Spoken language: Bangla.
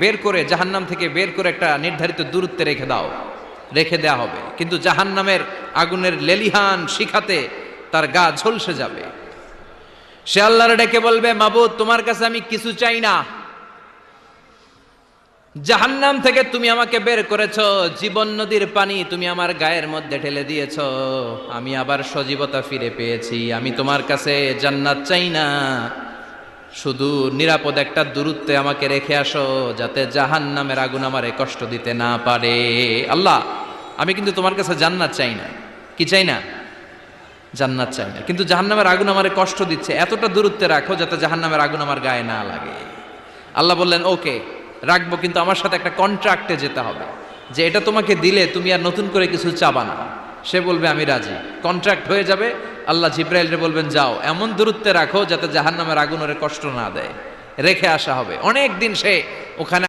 বের করে জাহান্নাম থেকে বের করে একটা নির্ধারিত দূরত্বে রেখে দাও, রেখে দেয়া হবে। কিন্তু জাহান্নামের আগুনের লেলিহান শিখাতে তার গা ঝলসে যাবে। সে আল্লাহর ডেকে বলবে, মাবুদ তোমার কাছে আমি কিছু চাই না, জাহান্নাম থেকে তুমি আমাকে বের করেছো, জীবন নদীর পানি তুমি আমার গায়ের মধ্যে ঢেলে দিয়েছো, আমি আবার সজীবতা ফিরে পেয়েছি। আমি তোমার কাছে জান্নাত চাই না, শুধু নিরাপদ একটা দূরত্বে আমাকে রেখে আসো, যাতে জাহান্নামের আগুন আমারে কষ্ট দিতে না পারে। আল্লাহ, আমি কিন্তু তোমার কাছে জান্নাত চাই না। কি চাই না? জান্নাত চাই না, কিন্তু জাহান্নামের আগুন আমারে কষ্ট দিচ্ছে, এতটা দূরত্বে রাখো যাতে জাহান্নামের আগুন আমার গায়ে না লাগে। আল্লাহ বললেন, ওকে রাখবো, কিন্তু আমার সাথে একটা কন্ট্রাক্টে যেতে হবে, যে এটা তোমাকে দিলে তুমি আর নতুন করে কিছু চাবা না। সে বলবে আমি রাজি, কন্ট্রাক্ট হয়ে যাবে। আল্লাহ জিব্রাইলকে বলবেন, যাও এমন দূরত্বে রাখো যাতে জাহান্নামের আগুন ওরে কষ্ট না দেয়। রেখে আসা হবে। অনেক দিন সে ওখানে